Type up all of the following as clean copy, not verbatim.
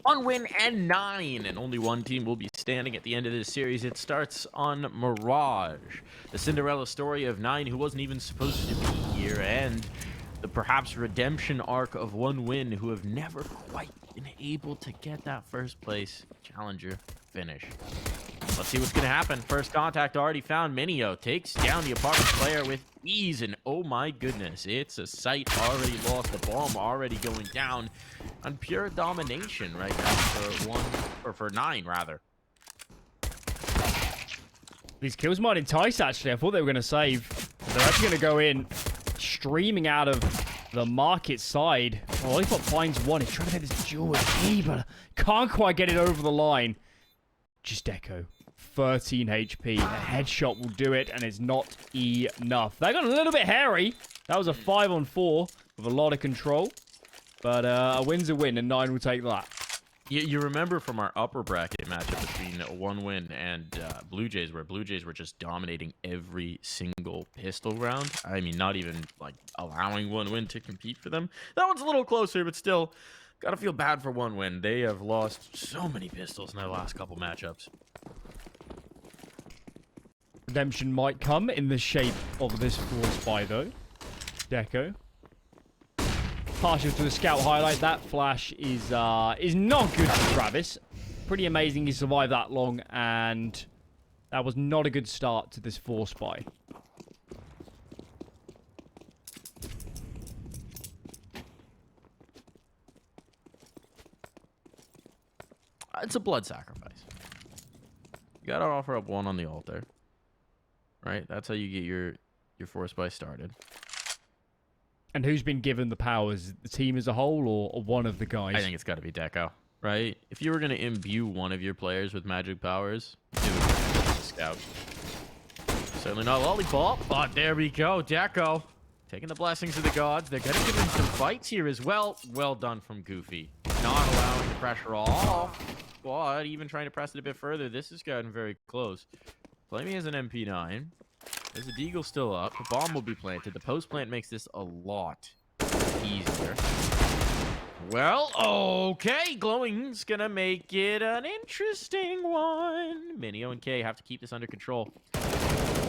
1 win and 9, and only one team will be standing at the end of this series. It starts on Mirage, the Cinderella story of 9 who wasn't even supposed to be here, and the perhaps redemption arc of 1 win who have never quite been able to get that first place challenger finish. Let's see what's going to happen. First contact already found. Minio takes down the apartment player with ease, and oh my goodness, it's a site already lost. The bomb already going down on pure domination right now for 9 rather. These kills might entice, actually. I thought they were going to save. They're actually going to go in streaming out of the market side. Oh, Lollipop finds one. He's trying to get this duel with E, but can't quite get it over the line. Just Deco. 13 HP. A headshot will do it, and it's not enough. That got a little bit hairy. That was a 5-on-4 with a lot of control. But a win's a win, and 9 will take that. You remember from our upper bracket matchup between 1 win and Blue Jays, where Blue Jays were just dominating every single pistol round. I mean, not even like allowing 1 win to compete for them. That one's a little closer, but still, gotta feel bad for 1 win. They have lost so many pistols in their last couple matchups. Redemption might come in the shape of this force buy, though. Deco. Partial to the scout highlight. That flash is not good for Travis. Pretty amazing he survived that long, and that was not a good start to this force buy. It's a blood sacrifice. You gotta offer up 1 on the altar. Right? That's how you get your force buy started. And who's been given the powers? The team as a whole, or one of the guys? I think it's got to be Deco, right? If you were going to imbue one of your players with magic powers, it would be the Scout. Certainly not Lollipop, but there we go. Deco taking the blessings of the gods. They're going to give him some fights here as well. Well done from Goofy. Not allowing the pressure off, but even trying to press it a bit further. This has gotten very close. Flamey has an MP9. There's a Deagle still up. The bomb will be planted. The post plant makes this a lot easier. Well, okay. Glowing's gonna make it an interesting one. Minio and K have to keep this under control.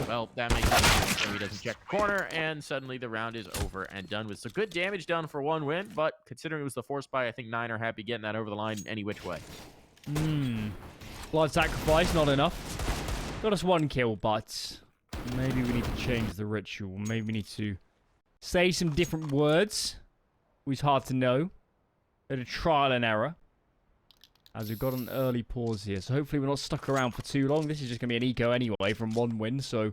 Well, that makes sense. So he doesn't check the corner, and suddenly the round is over and done with. So good damage done for 1 win, but considering it was the force buy, I think 9 are happy getting that over the line any which way. Blood sacrifice, not enough. Got us 1 kill, but maybe we need to change the ritual. Maybe we need to say some different words. It's hard to know. Bit of trial and error. As we've got an early pause here. So hopefully we're not stuck around for too long. This is just going to be an eco anyway from 1 win. So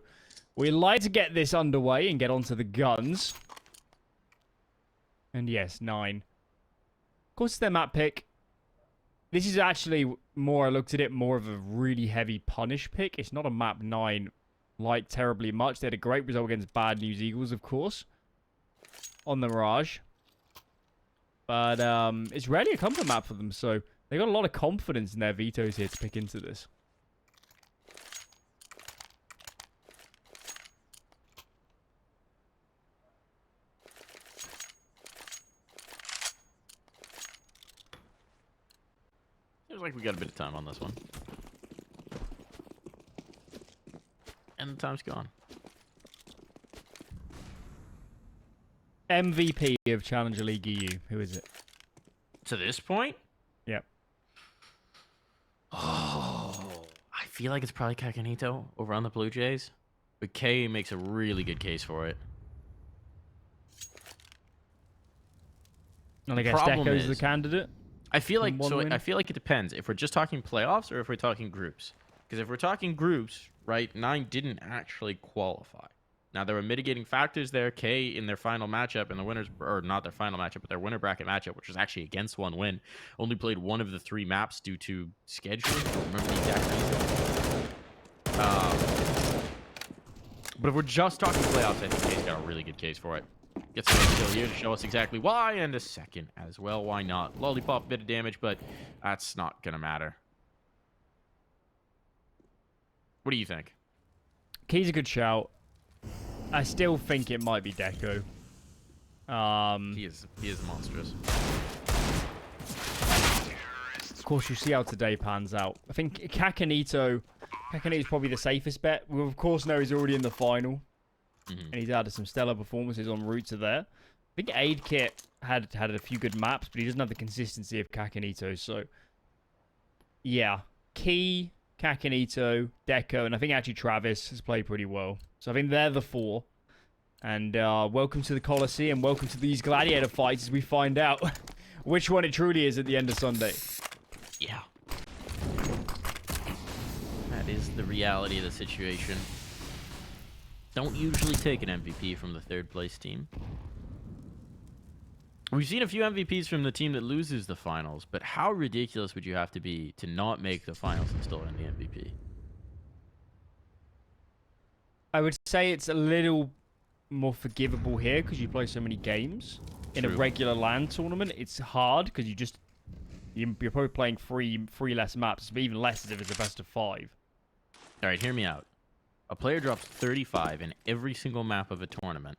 we'd like to get this underway and get onto the guns. And yes, 9. Of course, it's their map pick. This is actually, more I looked at it, more of a really heavy punish pick. It's not a map 9 like terribly much. They had a great result against Bad News Eagles, of course, on the Mirage. But it's rarely a comfort map for them, so they got a lot of confidence in their vetoes here to pick into this. Seems like we got a bit of time on this one. And the time's gone. MVP of Challenger League EU. Who is it? To this point? Yep. Oh, I feel like it's probably Kakanito over on the Blue Jays. But K makes a really good case for it. And I guess Deco's the candidate. I feel like it depends if we're just talking playoffs or if we're talking groups. Because if we're talking groups, right, 9 didn't actually qualify. Now there were mitigating factors there. K in their final matchup, in the winners, or not their final matchup, but their winner bracket matchup, which was actually against 1 win, only played 1 of the 3 maps due to scheduling. I don't remember the exact reason. But if we're just talking playoffs, I think K's got a really good case for it. Gets a kill here to show us exactly why, and a second as well. Why not? Lollipop, a bit of damage, but that's not gonna matter. What do you think? Key's a good shout. I still think it might be Deco. He is monstrous. course, you'll see how today pans out. I think Kakanito is probably the safest bet. We, of course, know he's already in the final. And he's added some stellar performances en route to there. I think Aid Kit had a few good maps, but he doesn't have the consistency of Kakanito. So, yeah. Key, Kakanito, Deco, and I think actually Travis has played pretty well. So I think they're the 4. And welcome to the Coliseum. Welcome to these gladiator fights as we find out which one it truly is at the end of Sunday. Yeah. That is the reality of the situation. Don't usually take an MVP from the 3rd place team. We've seen a few MVPs from the team that loses the finals, but how ridiculous would you have to be to not make the finals and still win the MVP? I would say it's a little more forgivable here because you play so many games. In a regular LAN tournament, it's hard because you're probably playing three less maps, but even less if it's a best of 5. All right, hear me out. A player drops 35 in every single map of a tournament,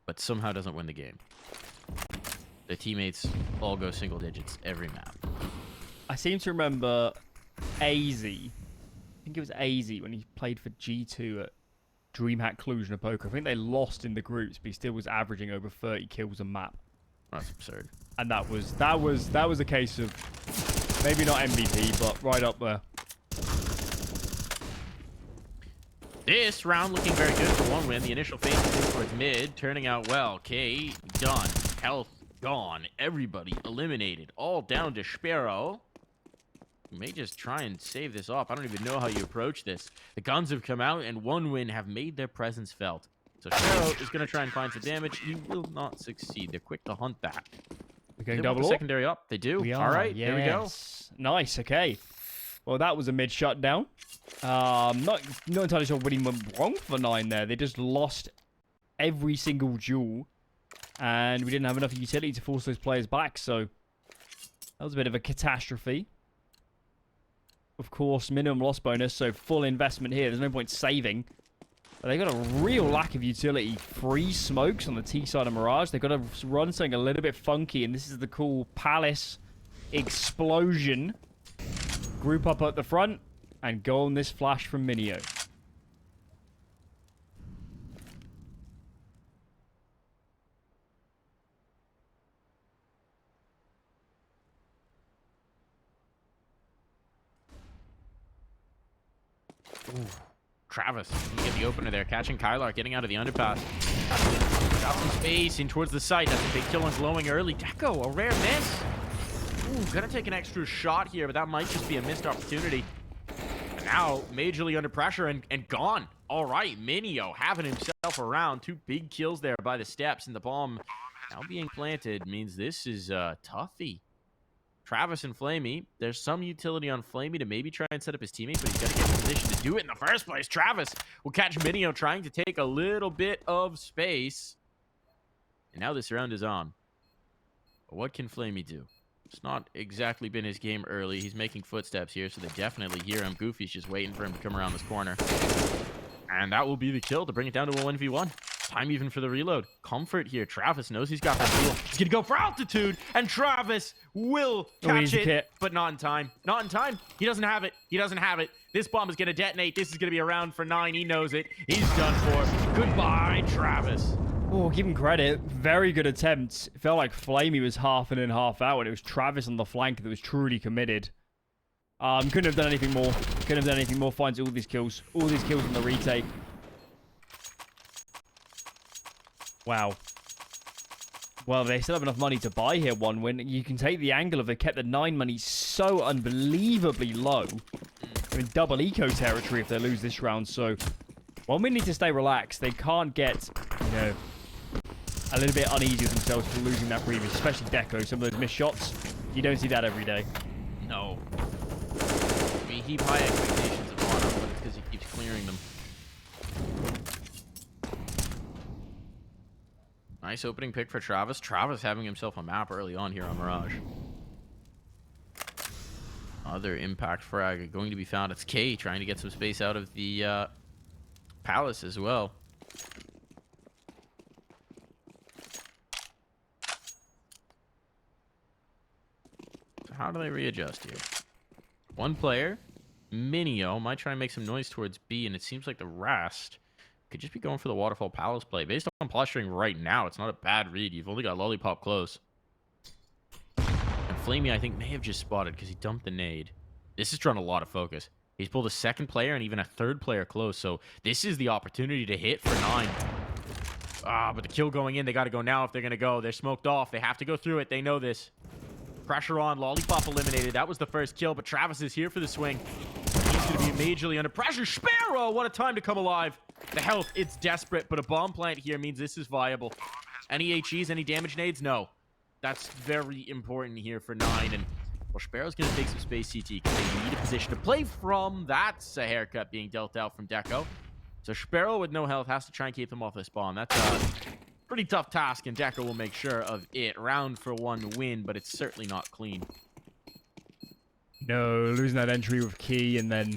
but somehow doesn't win the game. The teammates all go single digits every map. I seem to remember AZ. I think it was AZ when he played for G2 at DreamHack Cluj in a poker. I think they lost in the groups, but he still was averaging over 30 kills a map. That's absurd. And that was a case of maybe not MVP, but right up there. This round looking very good for one win. The initial phase is towards mid, turning out well. K done. Health gone. Everybody eliminated. All down to Sparrow. You may just try and save this off. I don't even know how you approach this. The guns have come out, and one win have made their presence felt. So Sparrow is going to try and find some damage. He will not succeed. They're quick to hunt that. We're going They double want the up? secondary up. They do. All right, yes. there we go. Nice, okay. Well, that was a mid shutdown. Not entirely sure what he went wrong for 9 there. They just lost every single duel, and we didn't have enough utility to force those players back, so that was a bit of a catastrophe. Of course, minimum loss bonus, so full investment here. There's no point saving. But they got a real lack of utility. 3 smokes on the T side of Mirage. They've got to run something a little bit funky, and this is the cool Palace explosion. Group up at the front and go on this flash from Minio. Ooh. Travis, you get the opener there, catching Kylar, getting out of the underpass. Got some space in towards the site. That's a big kill on glowing early. Deco, a rare miss. Ooh, gonna take an extra shot here, but that might just be a missed opportunity. And now, majorly under pressure and gone. All right, Minio having himself around. 2 big kills there by the steps, and the bomb now being planted means this is toughy. Travis and Flamey, there's some utility on Flamey to maybe try and set up his teammate, but he's got to get in position to do it in the first place. Travis will catch Minio trying to take a little bit of space. And now this round is on. But what can Flamey do? It's not exactly been his game early. He's making footsteps here, so they definitely hear him. Goofy's just waiting for him to come around this corner. And that will be the kill to bring it down to a 1v1. Time even for the reload. Comfort here. Travis knows he's got that deal. He's going to go for altitude, and Travis will catch it, but not in time. Not in time. He doesn't have it. He doesn't have it. This bomb is going to detonate. This is going to be a round for 9. He knows it. He's done for. Goodbye, Travis. Oh, give him credit. Very good attempt. It felt like Flamey was half in and half out, and it was Travis on the flank that was truly committed. Couldn't have done anything more. Couldn't have done anything more. Finds all these kills. All these kills on the retake. Wow. Well, they still have enough money to buy here 1 win. You can take the angle of they kept the 9 money so unbelievably low. I mean, double eco territory if they lose this round, so 1 win need to stay relaxed. They can't get, you know, a little bit uneasy with themselves for losing that previous, especially Deco. Some of those missed shots, you don't see that every day. No. We heap high expectations upon him, but it's because he keeps clearing them. Nice opening pick for Travis. Travis having himself a map early on here on Mirage. Other impact frag going to be found. It's K trying to get some space out of the Palace as well. So how do they readjust here? One player, Minio, might try and make some noise towards B, and it seems like the rest could just be going for the Waterfall Palace play. Based on posturing right now, it's not a bad read. You've only got Lollipop close. And Flamey, I think, may have just spotted because he dumped the nade. This is drawing a lot of focus. He's pulled a second player and even a third player close, so this is the opportunity to hit for 9. But the kill going in, they got to go now if they're going to go. They're smoked off. They have to go through it. They know this. Pressure on. Lollipop eliminated. That was the first kill, but Travis is here for the swing. He's going to be majorly under pressure. Sparrow, what a time to come alive. The health, it's desperate, but a bomb plant here means this is viable. Any HEs, any damage nades? No. That's very important here for 9, and well, Sparrow's going to take some space CT because they need a position to play from. That's a haircut being dealt out from Deco. So Sparrow with no health has to try and keep them off this bomb. That's a pretty tough task, and Deco will make sure of it. Round for 1 win, but it's certainly not clean. No, losing that entry with Key, and then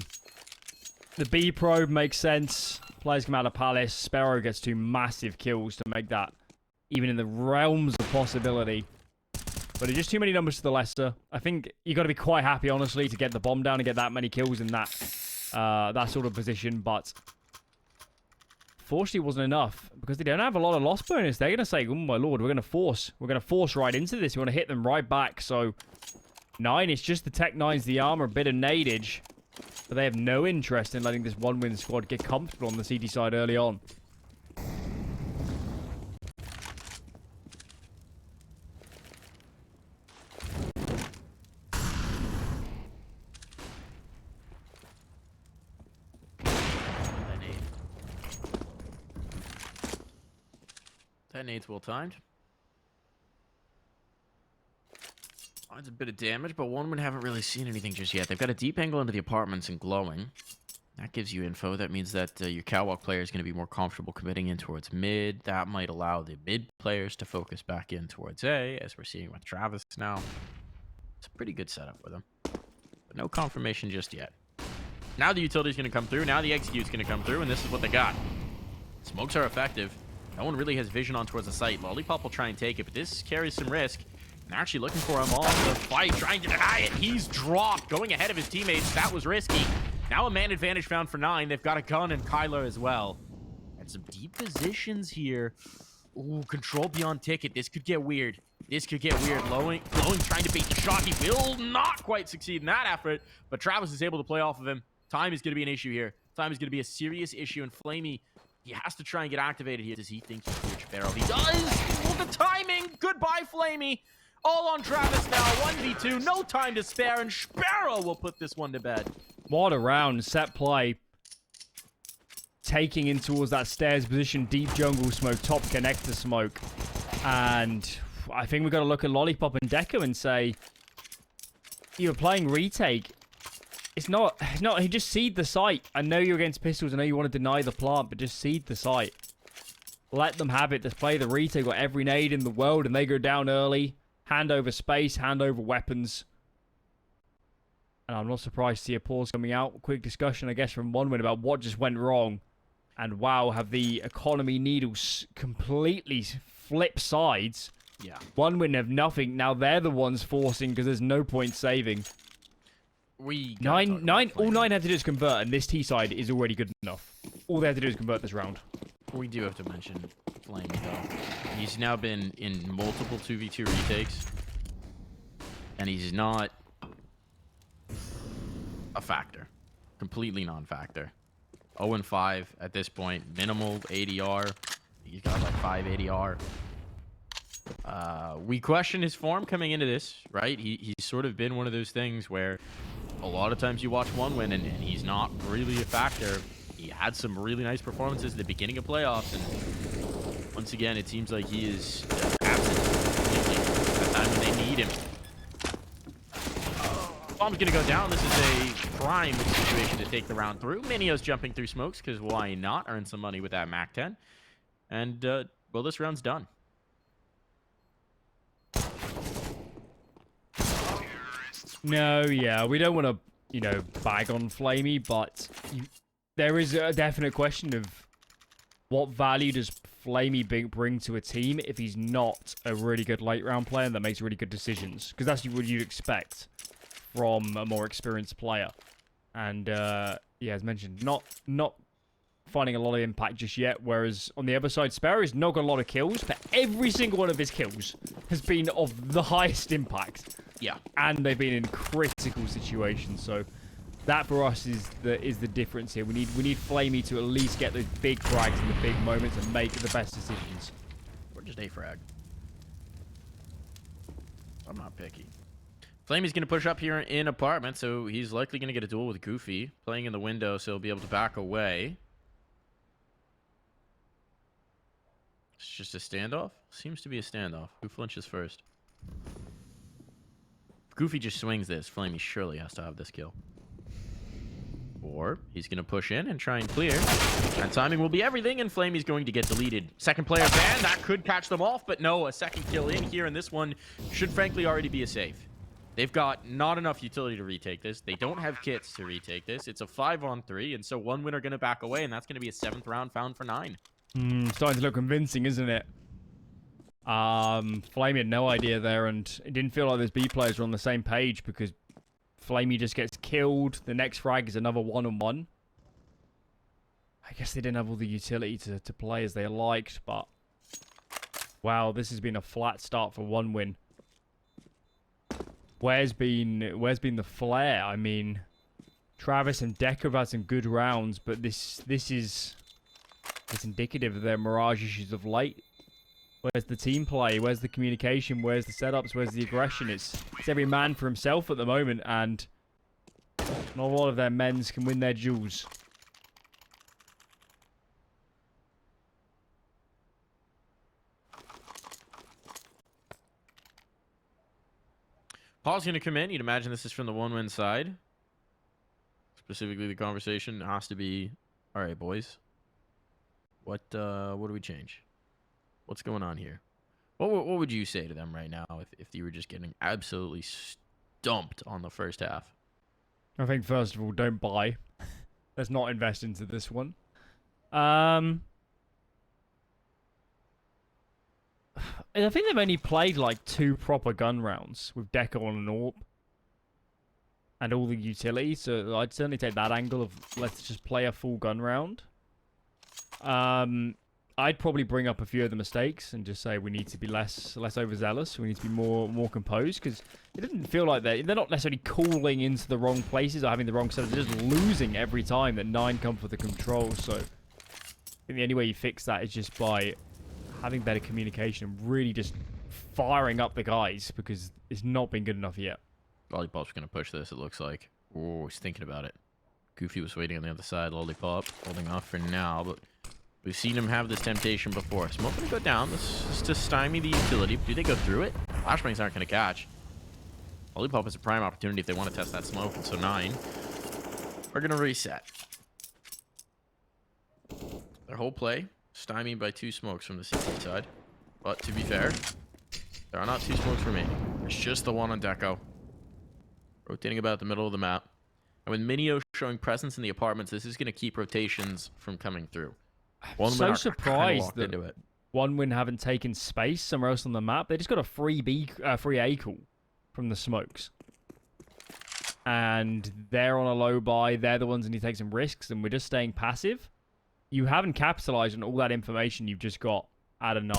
the B probe makes sense. Players come out of Palace. Sparrow gets 2 massive kills to make that even in the realms of possibility. But it's just too many numbers to the lesser. I think you got to be quite happy, honestly, to get the bomb down and get that many kills in that that sort of position. But fortunately, it wasn't enough because they don't have a lot of loss bonus. They're going to say, "Oh my lord, we're going to force right into this. We want to hit them right back." So 9, it's just the Tech 9's the armor, a bit of nadage, but they have no interest in letting this 1-win squad get comfortable on the CT side early on. That nade's well timed. Finds a bit of damage, but 1-win haven't really seen anything just yet. They've got a deep angle into the apartments and glowing. That gives you info. That means that your catwalk player is going to be more comfortable committing in towards mid. That might allow the mid players to focus back in towards A, as we're seeing with Travis now. It's a pretty good setup with him. But no confirmation just yet. Now the utility's going to come through. Now the execute's going to come through, and this is what they got. Smokes are effective. No one really has vision on towards the site. Lollipop will try and take it, but this carries some risk. And they're actually looking for him on the fight, trying to deny it. He's dropped, going ahead of his teammates. That was risky. Now a man advantage found for 9. They've got a gun and Kyler as well. And some deep positions here. Ooh, control beyond ticket. This could get weird. This could get weird. Glowing trying to bait the shot. He will not quite succeed in that effort, but Travis is able to play off of him. Time is going to be an issue here. Time is going to be a serious issue, and Flamey, he has to try and get activated here. Does he think he can reach Sparrow? He does! Well, the timing! Goodbye, Flamey! All on Travis now. 1v2. No time to spare, and Sparrow will put this one to bed. What a round. Set play. Taking in towards that stairs position. Deep jungle smoke. Top connector smoke. And I think we've got to look at Lollipop and Deco and say, you're playing retake. It's not, he just seed the site. I know you're against pistols. I know you want to deny the plant, but just seed the site. Let them have it. Just play the retake. Got every nade in the world, and they go down early. Hand over space, hand over weapons. And I'm not surprised to see a pause coming out. Quick discussion, I guess, from 1-win about what just went wrong. And wow, have the economy needles completely flipped sides. Yeah. 1-win have nothing. Now they're the ones forcing because there's no point saving. All 9 have to do is convert, and this T side is already good enough. All they have to do is convert this round. We do have to mention Flame, though. He's now been in multiple 2v2 retakes, and he's not a factor. Completely non-factor. 0-5 at this point. Minimal ADR. He's got like 5 ADR. We question his form coming into this, right? He's sort of been one of those things where a lot of times you watch 1-win and he's not really a factor. He had some really nice performances at the beginning of playoffs, and once again, it seems like he is absent completely at the time when they need him. Bomb's gonna go down. This is a prime situation to take the round through. Minio's jumping through smokes because why not? Earn some money with that Mac 10. And, well, this round's done. No, yeah, we don't want to, bag on Flamey, but there is a definite question of what value does Flamey bring to a team if he's not a really good late round player that makes really good decisions? Because that's what you'd expect from a more experienced player. And yeah, as mentioned, not finding a lot of impact just yet. Whereas on the other side, Sparrow's not got a lot of kills, but every single one of his kills has been of the highest impact. Yeah, and they've been in critical situations. So that for us is the difference here. We need Flamey to at least get those big frags in the big moments and make the best decisions. or just a frag. I'm not picky. Flamey's going to push up here in apartment, so he's likely going to get a duel with Goofy. Playing in the window, so he'll be able to back away. It's just a standoff? Seems to be a standoff. Who flinches first? If Goofy just swings this, Flamey surely has to have this kill. Or he's going to push in and try and clear. And timing will be everything, and Flamey's going to get deleted. Second player ban, that could catch them off, but no, a second kill in here, and this one should frankly already be a save. They've got not enough utility to retake this. They don't have kits to retake this. It's a 5-on-3, and so one winner going to back away, and that's going to be a 7th round found for 9. Starting to look convincing, isn't it? Flamey had no idea there, and it didn't feel like those B players were on the same page because Flamey just gets killed. The next frag is another 1-on-1. I guess they didn't have all the utility to play as they liked, but wow, this has been a flat start for one win. Where's been the flair? I mean, Travis and Decker have had some good rounds, but this is indicative of their Mirage issues of late. Where's the team play? Where's the communication? Where's the setups? Where's the aggression? It's every man for himself at the moment, and not a lot of their men's can win their duels. Paul's going to come in. You'd imagine this is from the one-win side. Specifically, the conversation has to be, all right, boys. What do we change? What's going on here? What would you say to them right now if you were just getting absolutely stumped on the first half? I think, first of all, don't buy. Let's not invest into this one. I think they've only played like 2 proper gun rounds with Deco on an AWP and all the utilities, so I'd certainly take that angle of let's just play a full gun round. I'd probably bring up a few of the mistakes and just say we need to be less overzealous. We need to be more composed, because it didn't feel like they're not necessarily calling into the wrong places or having the wrong setup. They're just losing every time that 9 come for the control. So I think the only way you fix that is just by having better communication and really just firing up the guys, because it's not been good enough yet. Lollipop's going to push this, it looks like. Oh, he's thinking about it. Goofy was waiting on the other side. Lollipop holding off for now, but we've seen him have this temptation before. Smoke going to go down. This is to stymie the utility. Do they go through it? Flashbangs aren't going to catch. Lollipop is a prime opportunity if they want to test that smoke, and so 9 are going to reset. Their whole play stymied by 2 smokes from the CT side. But to be fair, there are not 2 smokes remaining. It's just the one on Deco. Rotating about the middle of the map. And with Minio showing presence in the apartments, this is going to keep rotations from coming through. I'm so surprised that one win haven't taken space somewhere else on the map. They just got a free A call from the smokes. And they're on a low buy. They're the ones that need to take some risks, and we're just staying passive. You haven't capitalized on all that information you've just got out of 9.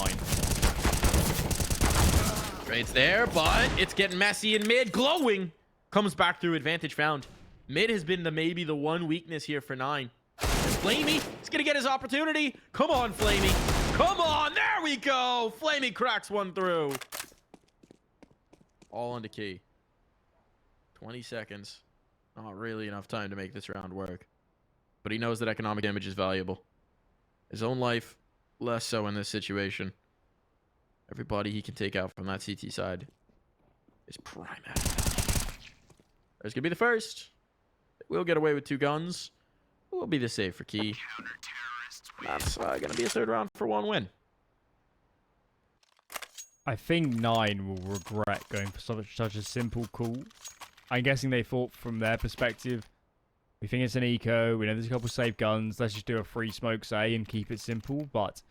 Trades there, but it's getting messy in mid. Glowing comes back through. Advantage found. Mid has been maybe the one weakness here for 9. Flamey is going to get his opportunity. Come on, Flamey. Come on. There we go. Flamey cracks one through. All on the key. 20 seconds. Not really enough time to make this round work. But he knows that economic damage is valuable. His own life, less so in this situation. Everybody he can take out from that CT side is prime. There's going to be the first. We'll get away with 2 guns. Will be the save for Key. That's going to be a 3rd round for 1 win. I think 9 will regret going for such a simple call. I'm guessing they thought from their perspective, we think it's an eco, we know there's a couple safe guns, let's just do a free smokes A and keep it simple. But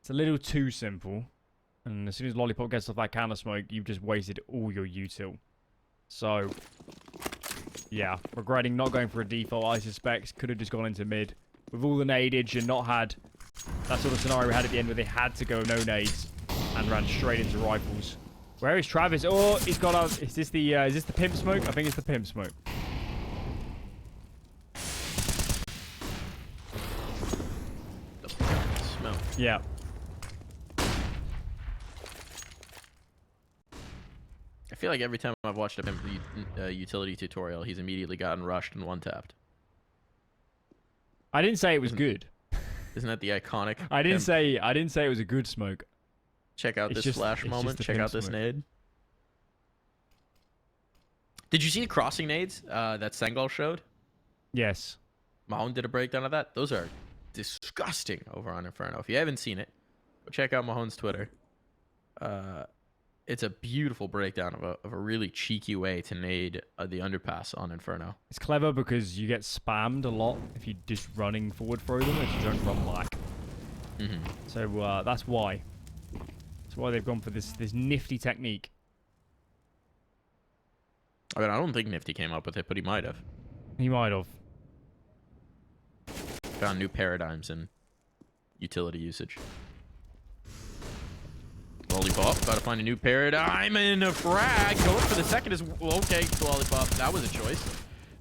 It's a little too simple. And as soon as Lollipop gets off that counter smoke, you've just wasted all your util. So, yeah, regretting not going for a default, I suspect. Could have just gone into mid. With all the nadage and not had that sort of scenario we had at the end where they had to go no nades and ran straight into rifles. Where is Travis? Oh, he's got a... Is this the pimp smoke? I think it's the pimp smoke. Smoke. Yeah. I feel like every time I've watched a pimp utility tutorial, he's immediately gotten rushed and one-tapped. I didn't say it was good. Isn't that the iconic? I didn't say it was a good smoke. Check out this flash moment. Check out this nade. Did you see the crossing nades that Sengal showed? Yes. Mahone did a breakdown of that. Those are disgusting over on Inferno. If you haven't seen it, go check out Mahone's Twitter. It's a beautiful breakdown of a really cheeky way to nade the underpass on Inferno. It's clever because you get spammed a lot if you're just running forward through them if you don't run back. So that's why. That's why they've gone for this nifty technique. I mean, I don't think Nifty came up with it, but he might have. He might have. Found new paradigms in utility usage. Lollipop, gotta find a new paradigm and a frag. Going for the second is okay. Lollipop, that was a choice.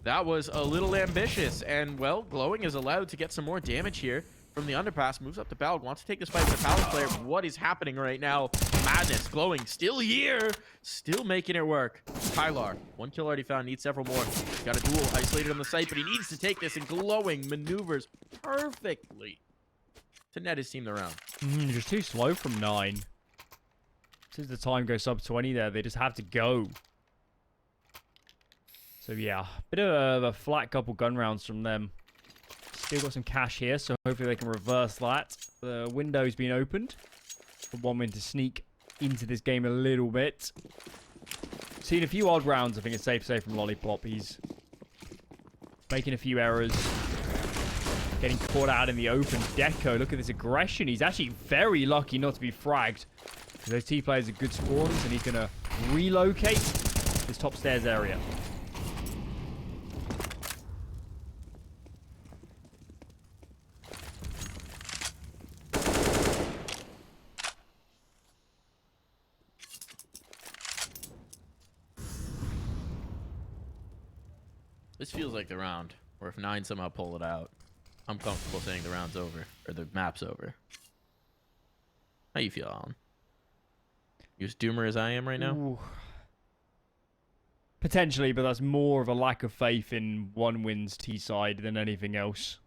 That was a little ambitious, and well, Glowing is allowed to get some more damage here from the underpass. Moves up to Ballad, wants to take this fight with the Palace player. What is happening right now? Madness. Glowing still here, still making it work. Tylar, 1 kill already found, needs several more. Got a duel isolated on the site, but he needs to take this, and Glowing maneuvers perfectly to net his team the round. Just too slow from 9. Since the time goes sub 20 there, they just have to go. So yeah, bit of a flat couple gun rounds from them. Still got some cash here, so hopefully they can reverse that. The window's been opened for 1min to sneak into this game a little bit. Seen a few odd rounds, I think it's safe to say, from Lollipop. He's making a few errors. Getting caught out in the open. Deco, look at this aggression. He's actually very lucky not to be fragged. Those T players are good spawners, and he's going to relocate this top stairs area. This feels like the round, or if 9 somehow pull it out, I'm comfortable saying the round's over, or the map's over. How you feel, Alan? You as doomer as I am right now? Ooh. Potentially, but that's more of a lack of faith in 1win's T side than anything else.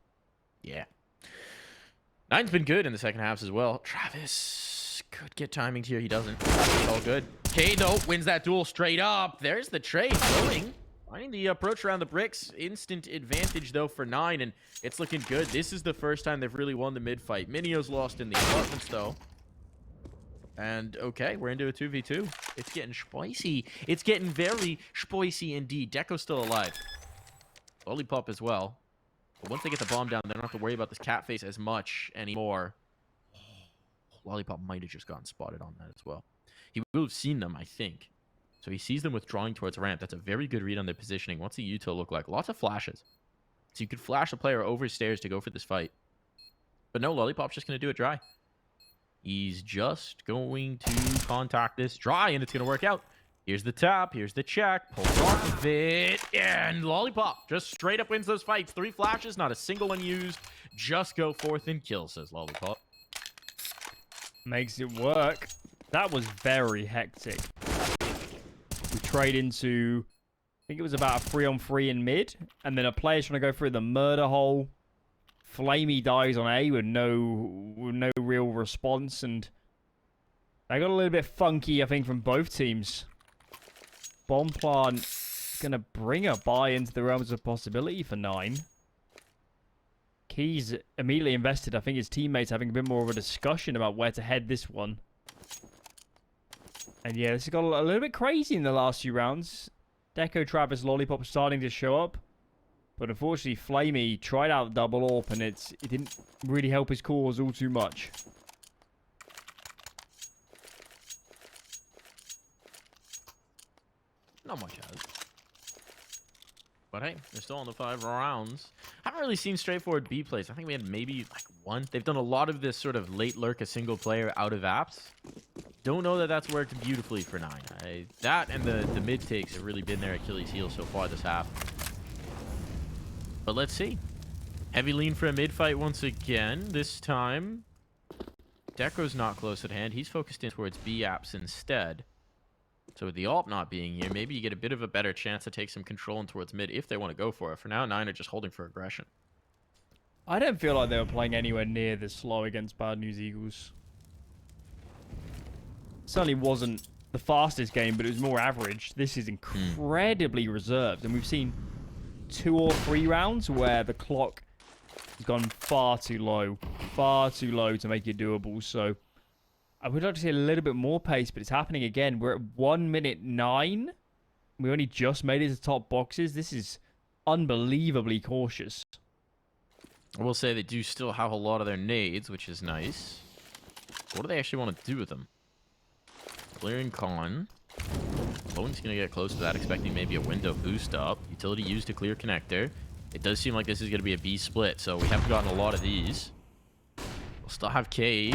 Yeah. 9's been good in the second halves as well. Travis could get timing here. He doesn't. It's all good. Kado wins that duel straight up. There's the trade going. Finding the approach around the bricks. Instant advantage, though, for 9, and it's looking good. This is the first time they've really won the mid fight. Minio's lost in the apartments, though. And, okay, we're into a 2v2. It's getting spicy. It's getting very spicy indeed. Deco's still alive. Lollipop as well. But once they get the bomb down, they don't have to worry about this cat face as much anymore. Lollipop might have just gotten spotted on that as well. He will have seen them, I think. So he sees them withdrawing towards ramp. That's a very good read on their positioning. What's the util look like? Lots of flashes. So you could flash a player over stairs to go for this fight. But no, Lollipop's just going to do it dry. He's just going to contact this dry, and it's going to work out. Here's the tap. Here's the check. Pulls off of it. And Lollipop just straight up wins those fights. 3 flashes, not a single one used. Just go forth and kill, says Lollipop. Makes it work. That was very hectic. We trade into, I think it was about a 3-on-3 in mid. And then a player's trying to go through the murder hole. Flamey dies on A with no real response, and they got a little bit funky, I think, from both teams. Bomb plant gonna bring a buy into the realms of possibility for 9. Keys immediately invested. I think his teammates having a bit more of a discussion about where to head this one. And yeah, this has got a little bit crazy in the last few rounds. Deco, Travis, Lollipop starting to show up. But unfortunately, Flamey tried out double AWP, and it didn't really help his cause all too much. Not much has. But hey, they're still on the 5 rounds. Haven't really seen straightforward B plays. I think we had maybe like one. They've done a lot of this sort of late lurk a single player out of apps. Don't know that that's worked beautifully for 9. That and the mid takes have really been their Achilles heel so far this half. But let's see. Heavy lean for a mid fight once again. This time, Deco's not close at hand. He's focused in towards B apps instead. So with the AWP not being here, maybe you get a bit of a better chance to take some control in towards mid if they want to go for it. For now, 9 are just holding for aggression. I don't feel like they were playing anywhere near this slow against Bad News Eagles. Certainly wasn't the fastest game, but it was more average. This is incredibly reserved, and we've seen 2 or 3 rounds where the clock has gone far too low to make it doable. So I would like to see a little bit more pace, but it's happening again. We're at 1 minute 9. We only just made it to top boxes. This is unbelievably cautious. I will say they do still have a lot of their nades, which is nice. What do they actually want to do with them? Clearing con. Glowing's going to get close to that, expecting maybe a window boost up. Utility used to clear connector. It does seem like this is going to be a B split, so we haven't gotten a lot of these. We'll still have K.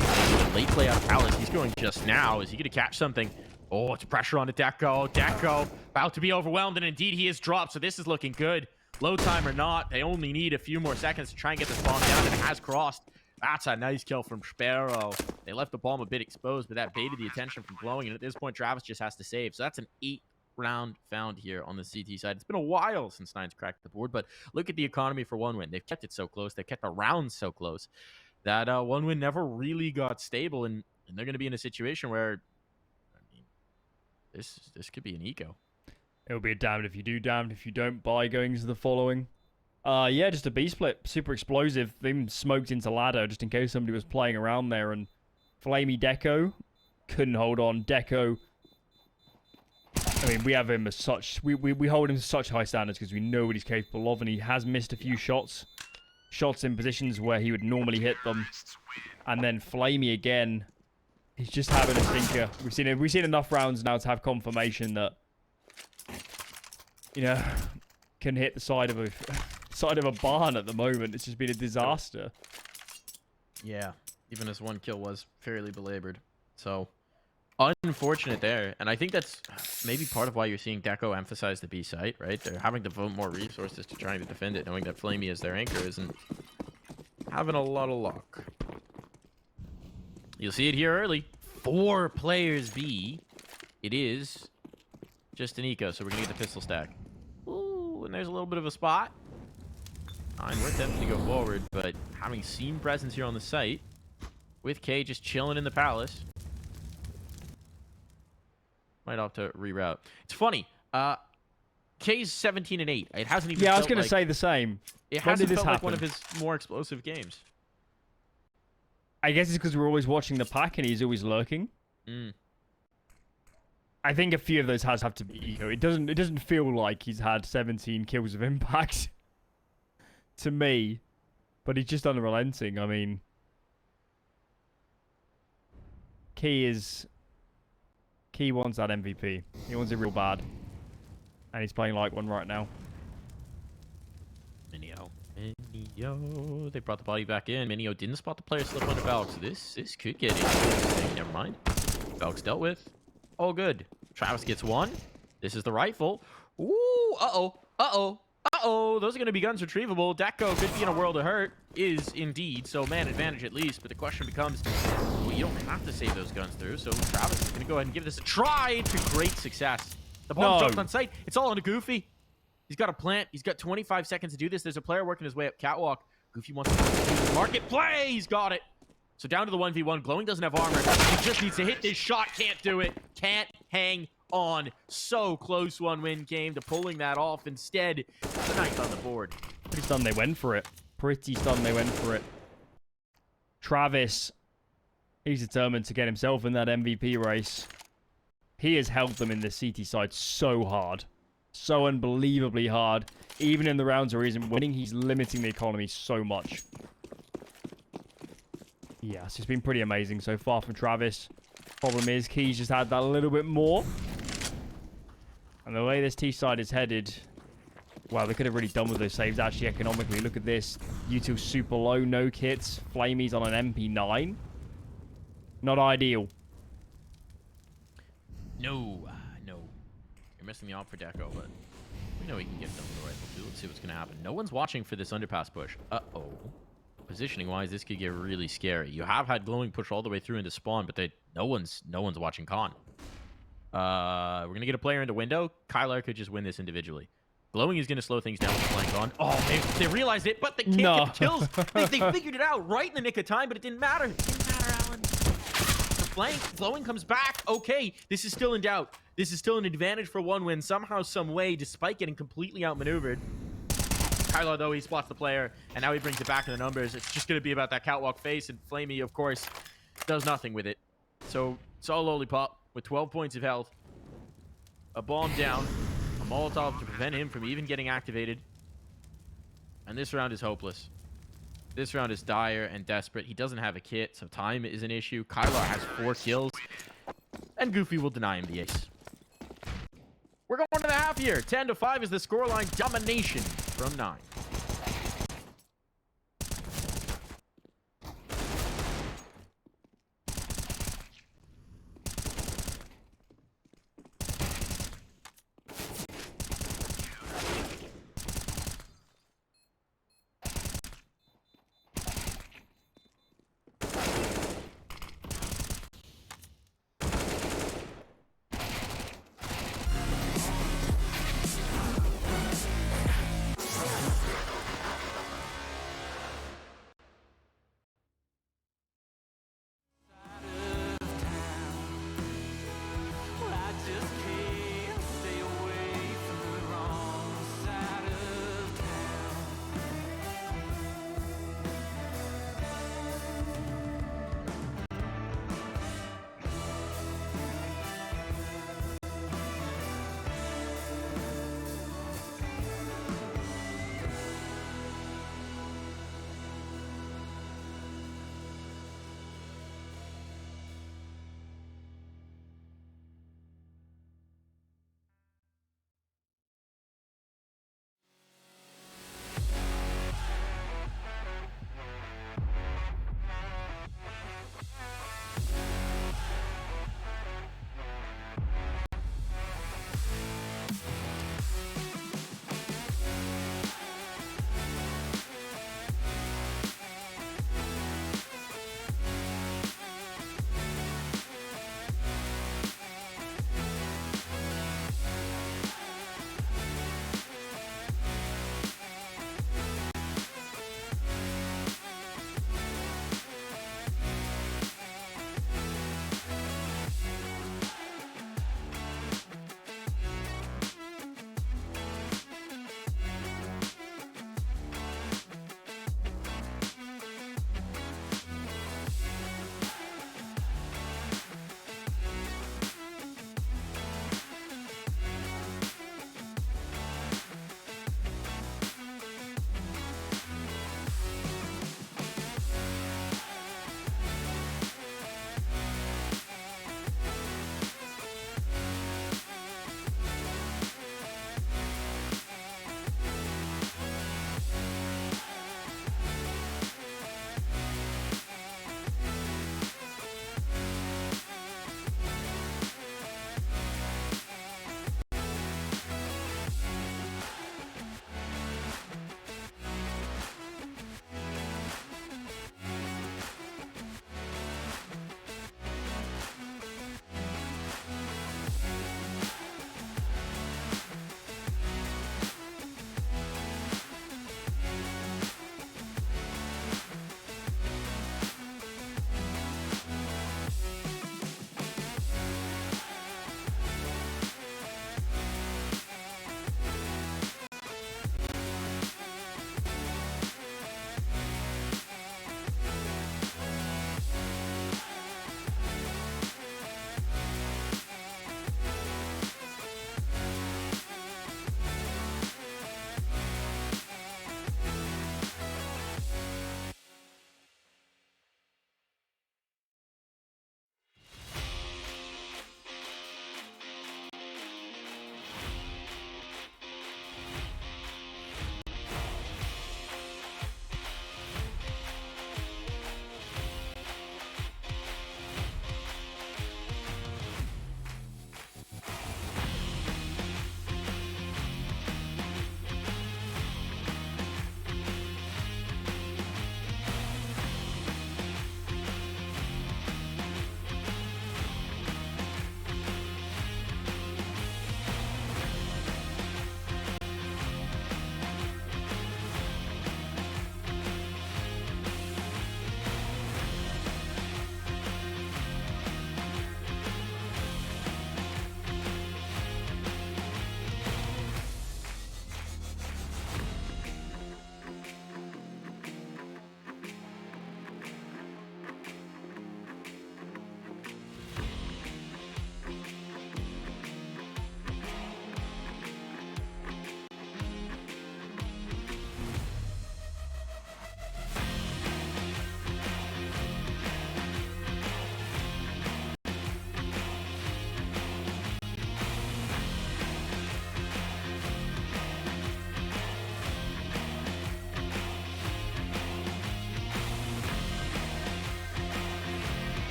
Late play out of Palace. He's going just now. Is he going to catch something? Oh, it's pressure on the Deco. Deco about to be overwhelmed, and indeed he is dropped, so this is looking good. Low time or not, they only need a few more seconds to try and get this bomb down, and it has crossed. That's a nice kill from Sparrow. They left the bomb a bit exposed, but that baited the attention from Glowing, and at this point, Travis just has to save. So that's an 8-round found here on the CT side. It's been a while since 9's cracked the board, but look at the economy for 1 win. They've kept it so close. They've kept the rounds so close that 1 win never really got stable, and they're going to be in a situation where, I mean, this could be an eco. It'll be a damned if you do, damned if you don't. Buy going into the following. Yeah, just a B split. Super explosive. They even smoked into ladder just in case somebody was playing around there. And Flamey Deco couldn't hold on. Deco, I mean, we have him as such. We hold him to such high standards because we know what he's capable of. And he has missed a few shots. Shots in positions where he would normally hit them. And then Flamey again. He's just having a stinker. We've seen enough rounds now to have confirmation that, you know, can hit the side of a barn at the moment. It's just been a disaster. Yeah, even as 1 kill was fairly belabored. So, unfortunate there. And I think that's maybe part of why you're seeing Deco emphasize the B site, right? They're having to devote more resources to trying to defend it, knowing that Flamey as their anchor isn't having a lot of luck. You'll see it here early. 4 players B. It is just an eco, so we're going to get the pistol stack. Ooh, and there's a little bit of a spot. 9 worth them to go forward, but having seen presence here on the site, with K just chilling in the palace, might opt to reroute. It's funny. K's 17 and 8. It hasn't even. Yeah, I was going to like, say the same. It hasn't felt like one of his more explosive games. I guess it's because we're always watching the pack and he's always lurking. I think a few of those have to be eco. It doesn't feel like he's had 17 kills of impact to me, but he's just unrelenting. I mean, Key wants that MVP. He wants it real bad, and he's playing like one right now. Minio. They brought the body back in. Minio didn't spot the player slip under Valk, so this could get interesting. Never mind. Valk's dealt with. All good. Travis gets 1. This is the rifle. Ooh, uh-oh. Those are going to be guns retrievable. Deco could be in a world of hurt. Is indeed. So man advantage at least. But the question becomes, well, you don't have to save those guns through. So Travis is going to go ahead and give this a try to great success. The bomb's dropped on site. It's all on a Goofy. He's got a plant. He's got 25 seconds to do this. There's a player working his way up catwalk. Goofy wants to do the market play. He's got it. So down to the 1v1. Glowing doesn't have armor. He just needs to hit this shot. Can't do it. Can't hang on. So close 1-win game to pulling that off. Instead, it's a 9th on the board. Pretty stunned they went for it. Travis, he's determined to get himself in that MVP race. He has helped them in the CT side so hard. So unbelievably hard. Even in the rounds where he isn't winning, he's limiting the economy so much. Yes, it's been pretty amazing so far from Travis. Problem is, Key's just had that a little bit more. And the way this T side is headed, wow, they could have really done with those saves actually economically. Look at this. U2 super low, no kits. Flamey's on an MP9. Not ideal. No. You're missing the op for Deco, but we know he can get done with the rifle too. Let's see what's going to happen. No one's watching for this underpass push. Uh-oh. Positioning-wise, this could get really scary. You have had glowing push all the way through into spawn, but no one's watching con. We're going to get a player in the window. Kylar could just win this individually. Glowing is going to slow things down with flank on. Oh, they realized it, but they can't get the kills. They figured it out right in the nick of time, but it didn't matter. It didn't matter, Alan. The flank, Glowing comes back. Okay, this is still in doubt. This is still an advantage for one win somehow, some way, despite getting completely outmaneuvered. Kylar, though, he spots the player, and now he brings it back in the numbers. It's just going to be about that catwalk face, and Flamey, of course, does nothing with it. So, Saul Lollipop with 12 points of health. A bomb down. A Molotov to prevent him from even getting activated. And this round is hopeless. This round is dire and desperate. He doesn't have a kit, so time is an issue. Kylar has 4 kills. And Goofy will deny him the ace. We're going to the half here. 10-5 is the scoreline. Domination from 9.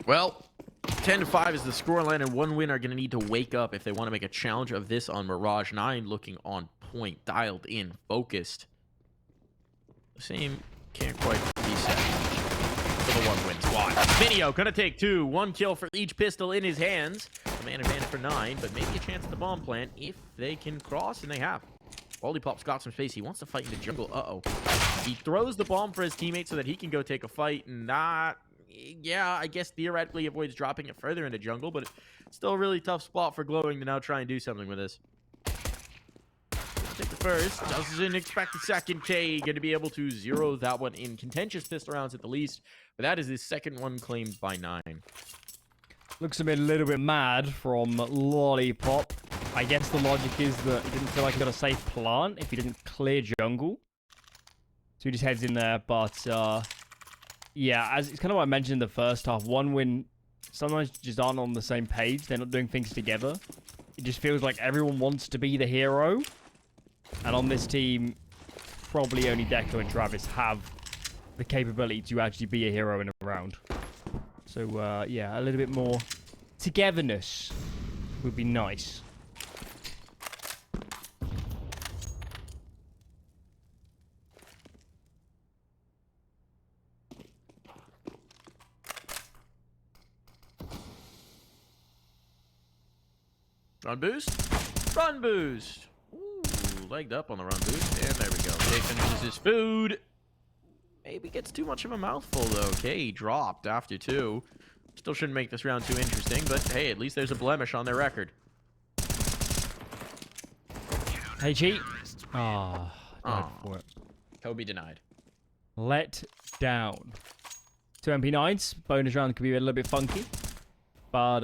Well, 10-5 is the scoreline, and 1 win are going to need to wake up if they want to make a challenge of this on Mirage. 9 looking on point, dialed in, focused. The same can't quite be said for the 1 win squad. Video gonna take 2. 1 kill for each pistol in his hands. A man advantage for 9, but maybe a chance at the bomb plant if they can cross, and they have. Lollipop's got some space. He wants to fight in the jungle. Uh-oh. He throws the bomb for his teammate so that he can go take a fight, and that... yeah, I guess theoretically avoids dropping it further into jungle, but it's still a really tough spot for Glowing to now try and do something with this. Take the first. Doesn't expect the second. K going to be able to zero that one in contentious pistol rounds at the least, but that is his second one claimed by 9. Looks a little bit mad from Lollipop. I guess the logic is that he didn't feel like he got a safe plant if he didn't clear jungle. So he just heads in there, but yeah, as it's kind of what I mentioned in the first half, 1 win sometimes just aren't on the same page. They're not doing things together. It just feels like everyone wants to be the hero. And on this team, probably only Deco and Travis have the capability to actually be a hero in a round. So, yeah, a little bit more togetherness would be nice. Run boost. Run boost. Ooh, legged up on the run boost. And there we go. K finishes his food. Maybe gets too much of a mouthful, though. K dropped after 2. Still shouldn't make this round too interesting, but hey, at least there's a blemish on their record. Hey, cheat. Ah, for it. Kobe denied. Let down. 2 MP9s. Bonus round could be a little bit funky. But,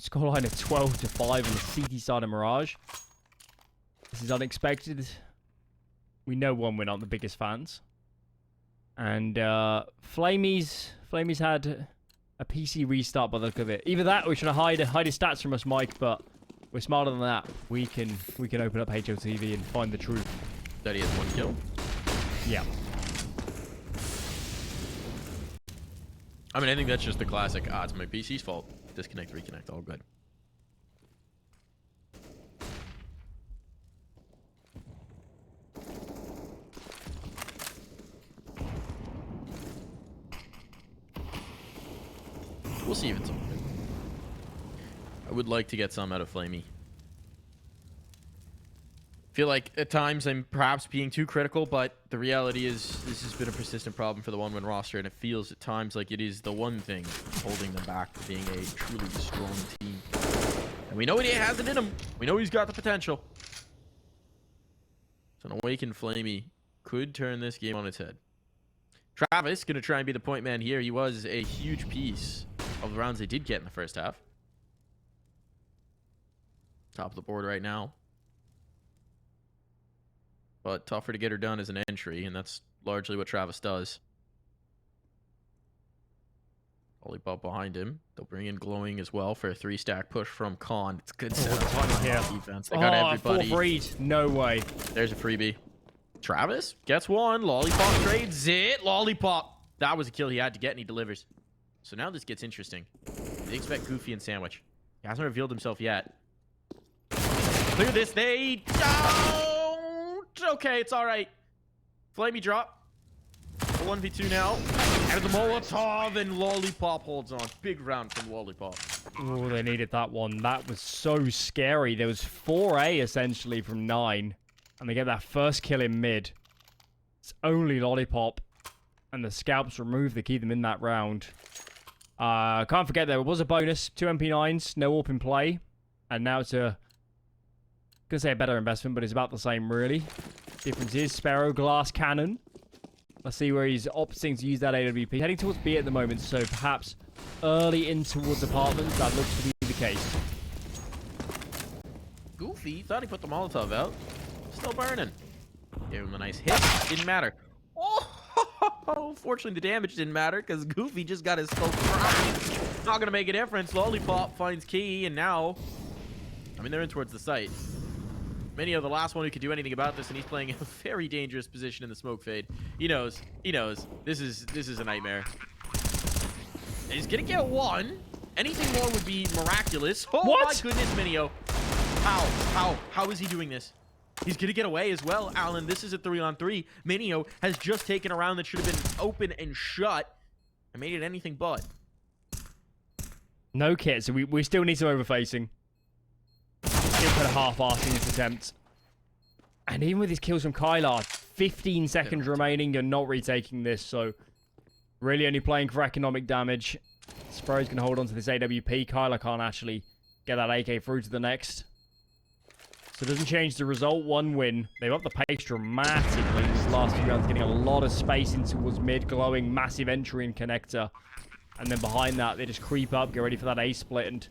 scoreline of 12-5 on the CT side of Mirage. This is unexpected. We know 1 win aren't the biggest fans. And Flamey's had a PC restart by the look of it. Either that or we're trying to hide his stats from us, Mike, but we're smarter than that. We can open up HLTV and find the truth. That he has 1 kill. Yeah. I mean, I think that's just the classic, it's my PC's fault. Disconnect, reconnect, all good. We'll see if it's open. I would like to get some out of Flamey. Feel like at times I'm perhaps being too critical, but the reality is this has been a persistent problem for the 1 win roster, and it feels at times like it is the one thing holding them back from being a truly strong team. And we know he has it in him. We know he's got the potential. So an awakened Flamey could turn this game on its head. Travis going to try and be the point man here. He was a huge piece of the rounds they did get in the first half. Top of the board right now. But tougher to get her done as an entry, and that's largely what Travis does. Lollipop behind him. They'll bring in Glowing as well for a 3-stack push from Khan. It's good setup defense. They got everybody. 4 read. No way. There's a freebie. Travis gets 1. Lollipop trades it. Lollipop. That was a kill he had to get, and he delivers. So now this gets interesting. They expect Goofy and Sandwich. He hasn't revealed himself yet. Clear this. They don't. Okay, it's all right. Flamey drop. 1v2 now. And the Molotov, and Lollipop holds on. Big round from Lollipop. Oh, they needed that one. That was so scary. There was 4A essentially from 9. And they get that first kill in mid. It's only Lollipop. And the scalps remove the key them in that round. Can't forget there was a bonus. 2 MP9s. No AWP in play. And now it's a... gonna say a better investment, but it's about the same really. Difference is Sparrow glass cannon. Let's see where he's opting to use that AWP. Heading towards B at the moment, so perhaps early in towards apartments. That looks to be the case. Goofy thought he put the Molotov out. Still burning. Gave him a nice hit. Didn't matter. Oh, fortunately the damage didn't matter because Goofy just got his scope right. Not gonna make a difference. Lollipop finds key, and now, I mean, they're in towards the site. Many are the last one who could do anything about this, and he's playing a very dangerous position in the smoke fade. He knows. He knows. This is a nightmare. He's gonna get one. Anything more would be miraculous. Oh What? my goodness, Minio. How is he doing this? He's gonna get away as well, Alan. This is a 3-on-3. Minio has just taken a round that should have been open and shut and made it anything but. No kit, so we still need some overfacing. Still kind of half-assing this attempt. And even with his kills from Kylar, 15 seconds remaining, you're not retaking this, so really only playing for economic damage. Sparrow's going to hold on to this AWP. Kylar can't actually get that AK through to the next. So it doesn't change the result. 1 win. They've upped the pace dramatically these last few rounds, getting a lot of space in towards mid, glowing, massive entry and connector. And then behind that, they just creep up, get ready for that A split, and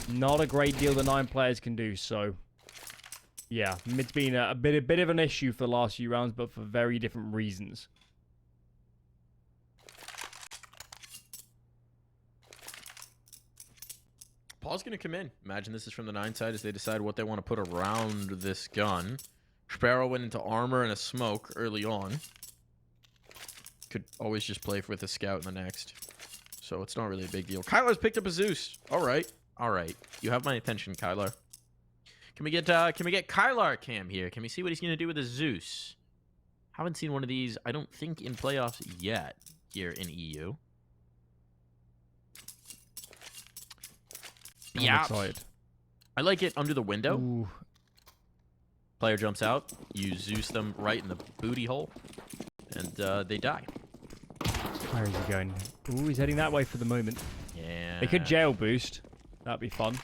not a great deal the 9 players can do. So, yeah, mid's been a bit of an issue for the last few rounds, but for very different reasons. Paul's going to come in. Imagine this is from the 9 side as they decide what they want to put around this gun. Sparrow went into armor and a smoke early on. Could always just play with a scout in the next. So it's not really a big deal. Kylar's picked up a Zeus. All right. All right. You have my attention, Kylar. Can we get Kylar cam here? Can we see what he's going to do with the Zeus? Haven't seen one of these, I don't think, in playoffs yet here in EU. Yeah, I like it under the window. Ooh. Player jumps out. You Zeus them right in the booty hole, and they die. Where is he going? Ooh, he's heading that way for the moment. Yeah. They could jail boost. That'd be fun.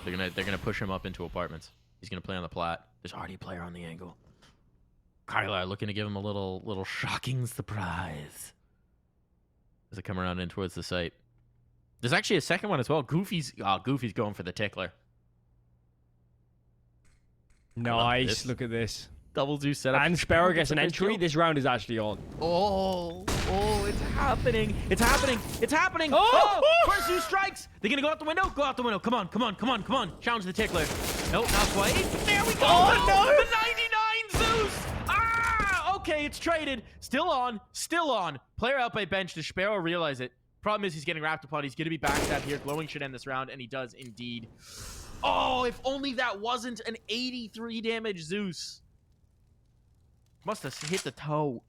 They're gonna push him up into apartments. He's gonna play on the plat. There's already a player on the angle. Kylar looking to give him a little shocking surprise as they come around in towards the site. There's actually a second one as well. Goofy's going for the tickler. Nice. Look at this. Double Zeus setup. And Sparrow gets an entry. This round is actually on. Oh, it's happening. It's happening. It's happening. Oh! First Zeus strikes. They're going to go out the window? Go out the window. Come on. Challenge the tickler. Nope, not quite. There we go. Oh, no. The 99 Zeus. Ah, okay, it's traded. Still on. Player out by bench. Does Sparrow realize it? Problem is he's getting wrapped upon. He's going to be backstabbed here. Glowing should end this round, and he does indeed. Oh, if only that wasn't an 83 damage Zeus. Must have hit the toe.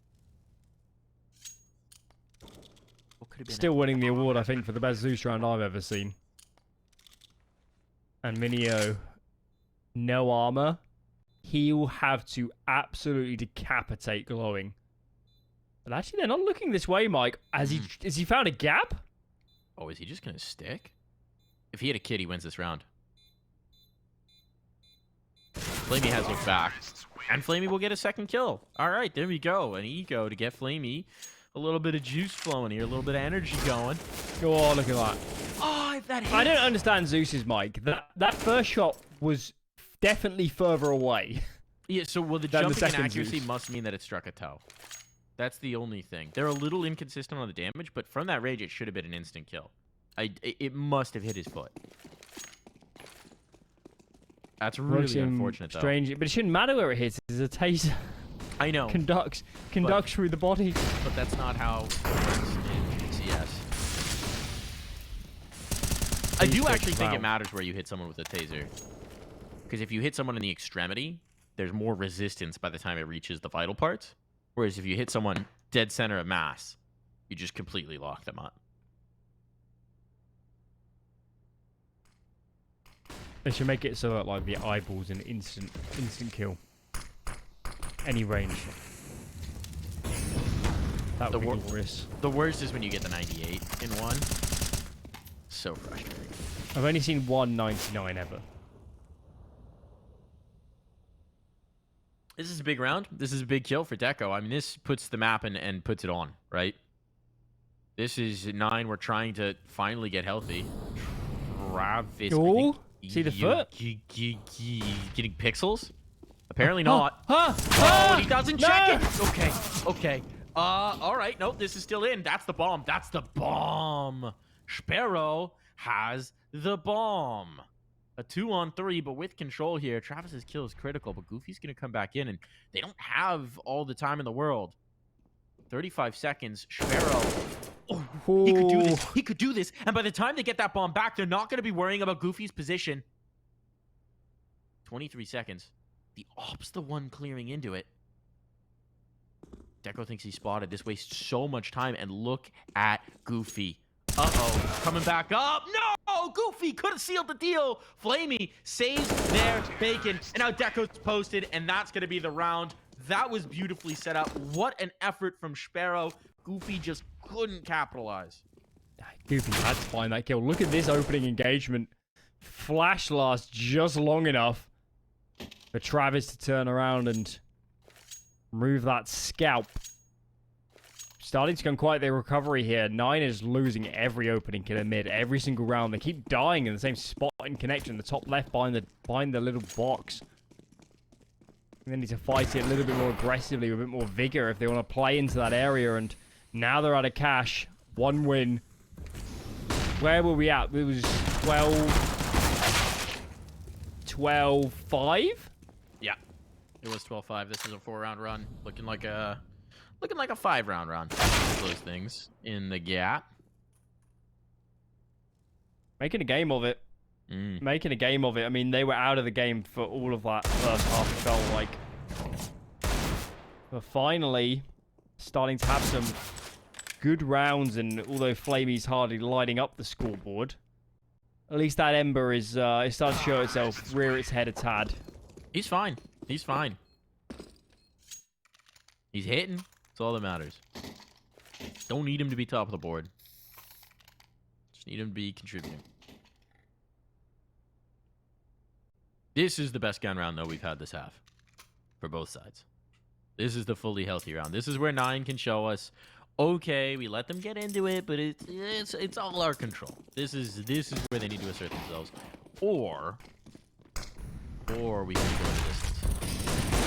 What could have been Still winning the award, I think, for the best Zeus round I've ever seen. And Minio, no armor. He'll have to absolutely decapitate Glowing. But actually, they're not looking this way, Mike. Has he found a gap? Oh, is he just going to stick? If he had a kid, he wins this round. Flamey has looked back. And Flamey will get a second kill. All right, there we go. An ego to get Flamey. A little bit of juice flowing here. A little bit of energy going. Oh, look at that. Oh, if that hits. I don't understand Zeus's, Mike. That first shot was definitely further away. Yeah, so well, the jumping and accuracy must mean that it struck a toe. That's the only thing. They're a little inconsistent on the damage, but from that range, it should have been an instant kill. It must have hit his foot. That's really unfortunate, though. Strange, but it shouldn't matter where it hits. It's a taser. I know. Conducts through the body. But that's not how it works in CS. I do actually think it matters where you hit someone with a taser. Because if you hit someone in the extremity, there's more resistance by the time it reaches the vital parts. Whereas if you hit someone dead center of mass, you just completely lock them up. They should make it so that like the eyeball's an instant kill. Any range. That would be glorious. The worst is when you get the 98 in one. So frustrating. I've only seen one 99 ever. This is a big round. This is a big kill for Deco. I mean, this puts the map and puts it on, right? This is 9. We're trying to finally get healthy. Travis. Oh, see the foot? Getting pixels? Apparently not. And he doesn't check it. Okay. All right. Nope, this is still in. That's the bomb. Sparrow has the bomb. A 2-on-3, but with control here. Travis's kill is critical, but Goofy's going to come back in, and they don't have all the time in the world. 35 seconds. Sparrow. Oh, He could do this. He could do this. And by the time they get that bomb back, they're not going to be worrying about Goofy's position. 23 seconds. The op's the one clearing into it. Deco thinks he's spotted. This wastes so much time. And look at Goofy. Uh-oh. Coming back up. No! Goofy could have sealed the deal. Flamey saves their bacon. And now Deco's posted. And that's going to be the round. That was beautifully set up. What an effort from Sparrow. Goofy just couldn't capitalize. Goofy had to find that kill. Look at this opening engagement. Flash lasts just long enough for Travis to turn around and remove that scalp. Starting to come quite the recovery here. 9 is losing every opening kill in mid. Every single round. They keep dying in the same spot in connection. The top left behind the little box. They need to fight it a little bit more aggressively, with a bit more vigor if they want to play into that area. And now they're out of cash. 1 win. Where were we at? It was 12-5? Yeah. It was 12-5. This is a 4-round run. Looking like a 5-round run. Those things in the gap. Making a game of it. Making a game of it. I mean, they were out of the game for all of that first half, it felt like. But finally, starting to have some good rounds, and although Flamey's hardly lighting up the scoreboard, at least that Ember is starting to show itself, rear its head a tad. He's fine. He's fine. He's hitting. That's all that matters. Don't need him to be top of the board. Just need him to be contributing. This is the best gun round, though, we've had this half. For both sides. This is the fully healthy round. This is where 9 can show us, okay, we let them get into it, but it's all our control. This is where they need to assert themselves. Or we can go the distance.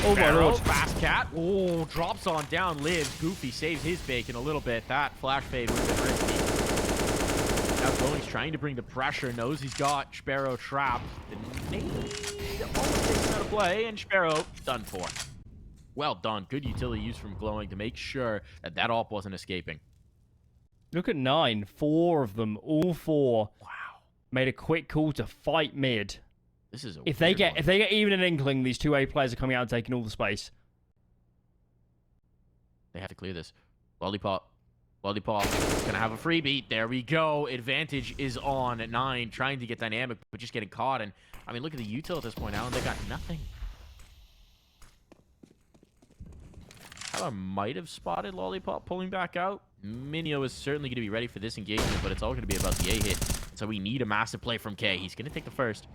Oh my lord. Fast cat. Oh, drops on down, lives. Goofy saves his bacon a little bit. That flash fade would have been risky. Now Going's trying to bring the pressure. Knows he's got Sparrow trapped. The nade almost takes out of play, and Sparrow done for. Well done. Good utility use from Glowing to make sure that that op wasn't escaping. Look at 9. 4 of them, all 4. Wow. Made a quick call to fight mid. This is a if they get even an inkling, these 2A players are coming out and taking all the space. They have to clear this. Lollipop. Gonna have a free beat. There we go. Advantage is on at 9. Trying to get dynamic, but just getting caught. And I mean, look at the util at this point now, and they got nothing. Tyler might have spotted Lollipop pulling back out. Minio is certainly going to be ready for this engagement, but it's all going to be about the A hit. So we need a massive play from K. He's going to take the first.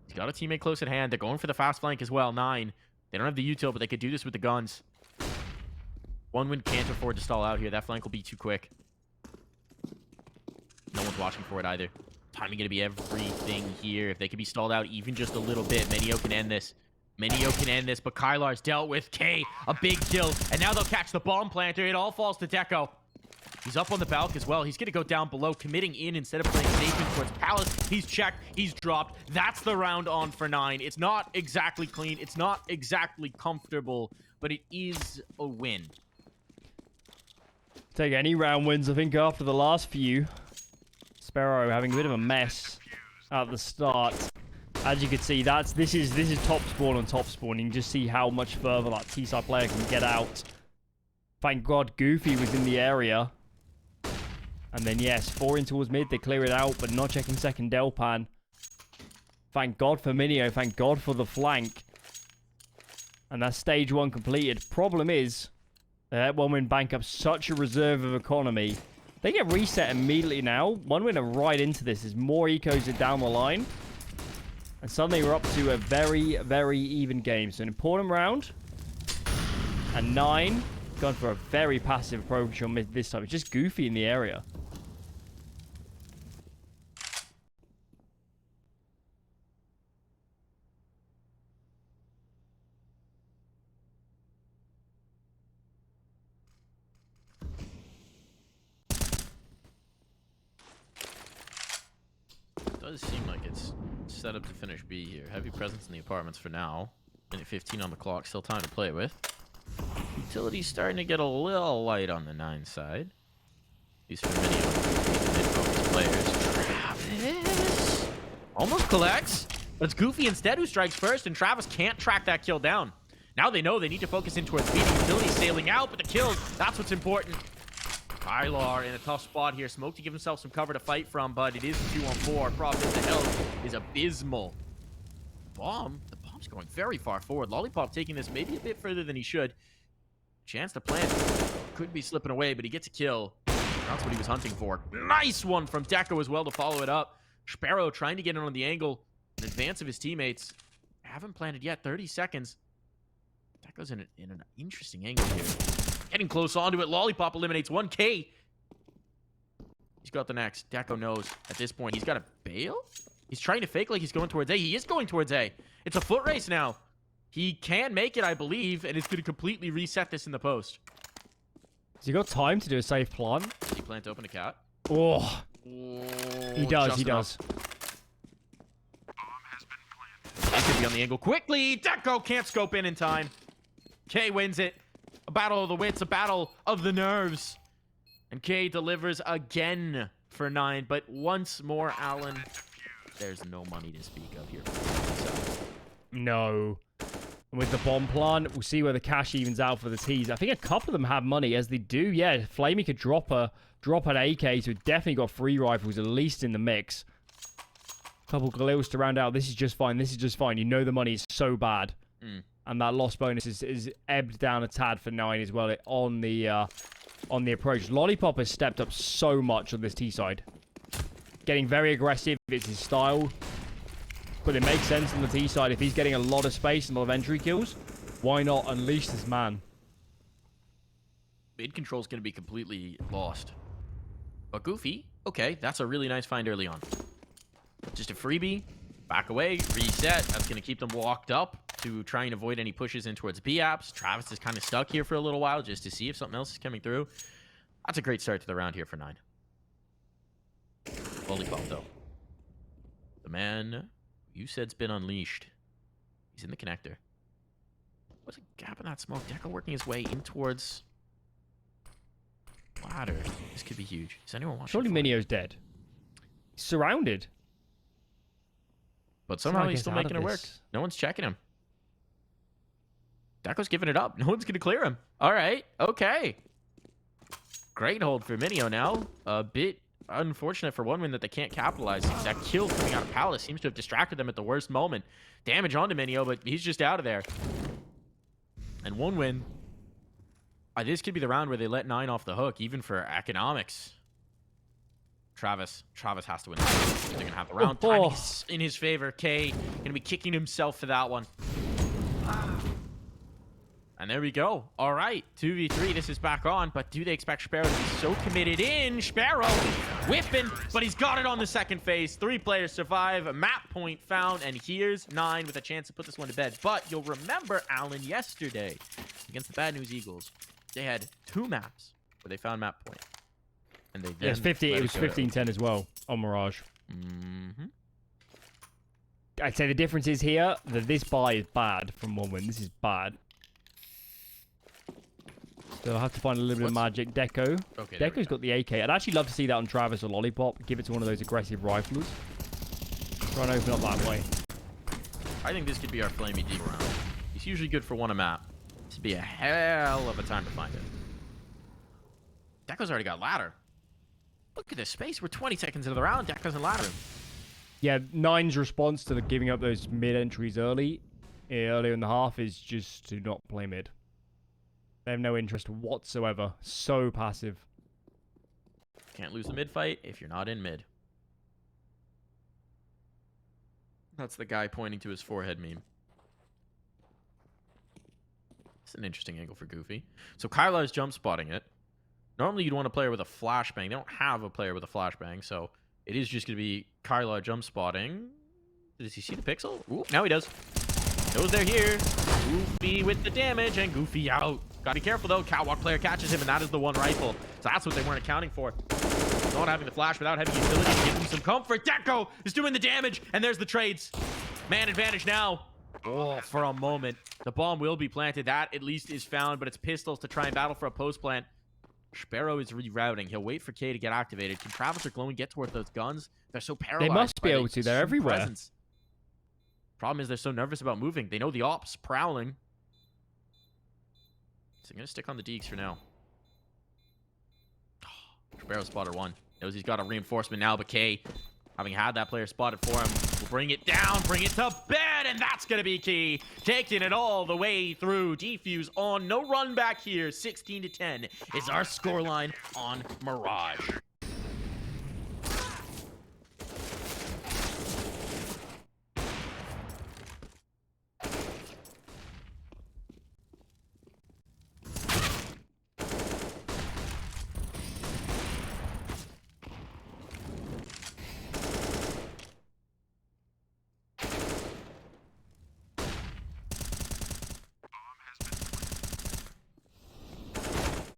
He's got a teammate close at hand. They're going for the fast flank as well. 9. They don't have the util, but they could do this with the guns. 1 can't afford to stall out here. That flank will be too quick. No one's watching for it either. Timing going to be everything here. If they can be stalled out even just a little bit, Minio can end this. But Kylar's dealt with K. A big kill. And now they'll catch the bomb planter. It all falls to Deco. He's up on the balcony as well. He's going to go down below, committing in instead of playing safe towards Palace. He's checked. He's dropped. That's the round on for 9. It's not exactly clean. It's not exactly comfortable, but it is a win. Take any round wins, I think, after the last few. Sparrow having a bit of a mess at the start. As you can see, this is top spawn on top spawn. You can just see how much further that T-side player can get out. Thank God Goofy was in the area. And then, yes, 4 in towards mid. They clear it out, but not checking second Delpan. Thank God for Minio. Thank God for the flank. And that's stage 1 completed. Problem is, that 1 win bank up such a reserve of economy. They get reset immediately now. 1 win are right into this. There's more ecos are down the line. And suddenly we're up to a very, very even game. So an important round. And 9 gone for a very passive approach on mid this time. It's just Goofy in the area. Does seem like it's set up to finish B here. Heavy presence in the apartments for now. Minute 15 on the clock. Still time to play with. Utility's starting to get a little light on the 9 side. These for mid-focused players. Travis almost collects, but it's Goofy instead who strikes first, and Travis can't track that kill down. Now they know they need to focus in towards beating utility, sailing out, but the kills, that's what's important. Kylar in a tough spot here. Smoke to give himself some cover to fight from, but it is 2-on-4. Profit, the health is abysmal. The bomb's going very far forward. Lollipop taking this maybe a bit further than he should. Chance to plant. Could be slipping away, but he gets a kill. That's what he was hunting for. Nice one from Deco as well to follow it up. Sparrow trying to get in on the angle in advance of his teammates. Haven't planted yet. 30 seconds. Deco's in an interesting angle here. Getting close onto it. Lollipop eliminates 1K. He's got the next. Deco knows at this point he's got to bail. He's trying to fake like he's going towards A. He is going towards A. It's a foot race now. He can make it, I believe, and it's going to completely reset this in the post. Has he got time to do a safe plan? Does he plan to open a cat? Oh. He does, he does. He could be on the angle quickly. Deco can't scope in time. K wins it. A battle of the wits, a battle of the nerves. And K delivers again for 9. But once more, Alan, there's no money to speak of here. So. No. And with the bomb plan, we'll see where the cash evens out for the T's. I think a couple of them have money, as they do. Yeah, Flamey could drop an AK, so definitely got 3 rifles, at least in the mix. Couple Galils to round out. This is just fine. This is just fine. You know the money is so bad. And that loss bonus is ebbed down a tad for 9 as well on the approach. Lollipop has stepped up so much on this T side. Getting very aggressive. It's his style. But it makes sense on the T side. If he's getting a lot of space and a lot of entry kills, why not unleash this man? Mid control is going to be completely lost. But Goofy, okay, that's a really nice find early on. Just a freebie. Back away, reset. That's going to keep them locked up to try and avoid any pushes in towards B-apps. Travis is kind of stuck here for a little while just to see if something else is coming through. That's a great start to the round here for 9. Lollipop, though. The man you said's been unleashed. He's in the connector. What's a gap in that smoke? Deco working his way in towards ladder. This could be huge. Is anyone watching? Surely Minio's dead. He's surrounded. But somehow he's still making it work. No one's checking him. Deco's giving it up. No one's going to clear him. All right. Okay. Great hold for Minio now. A bit unfortunate for OneWin that they can't capitalize. That kill coming out of Palace seems to have distracted them at the worst moment. Damage onto Minio, but he's just out of there. And OneWin. This could be the round where they let 9 off the hook, even for economics. Travis has to win. They're going to have the round time in his favor. K going to be kicking himself for that one. And there we go. All right, 2v3. This is back on, but do they expect Sparrow to be so committed in? Sparrow whipping, but he's got it on the second phase. 3 players survive. A map point found, and here's 9 with a chance to put this one to bed. But you'll remember, Alan, yesterday against the Bad News Eagles, they had 2 maps where they found map point. And they it was 15-10 as well on Mirage. I'd say the difference is here that this buy is bad from OneWin. This is bad. So I'll have to find a little bit of magic. Deco. Okay, Deco's got the AK. I'd actually love to see that on Travis or Lollipop. Give it to one of those aggressive riflers. Try and open up that way. I think this could be our Flamey deep round. He's usually good for 1 a map. This would be a hell of a time to find it. Deco's already got ladder. Look at this space. We're 20 seconds into the round. Deco's in ladder. Yeah, 9's response to giving up those mid-entries earlier in the half is just to not play mid. They have no interest whatsoever. So passive. Can't lose the mid fight if you're not in mid. That's the guy pointing to his forehead meme. It's an interesting angle for Goofy. So Kylar's jump spotting it. Normally you'd want a player with a flashbang. They don't have a player with a flashbang, so it is just going to be Kylar jump spotting. Does he see the pixel? Ooh, now he does. Knows they're here. Goofy with the damage, and Goofy out. Gotta be careful, though. Catwalk player catches him, and that is the 1 rifle. So that's what they weren't accounting for. Not having the flash without having utility to give him some comfort. Deco is doing the damage, and there's the trades. Man advantage now. Oh, for a moment. The bomb will be planted. That, at least, is found, but it's pistols to try and battle for a post plant. Sparrow is rerouting. He'll wait for K to get activated. Can Travis or Glowing get toward those guns? They're so paralyzed. They must be by able the to. They're extreme everywhere. presence. Problem is they're so nervous about moving. They know the ops prowling. So I'm going to stick on the Deeks for now. Sparrow spotted one. Knows he's got a reinforcement now, but K, having had that player spotted for him, will bring it down, bring it to bed, and that's going to be key. Taking it all the way through. Defuse on. No run back here. 16-10 is our scoreline on Mirage.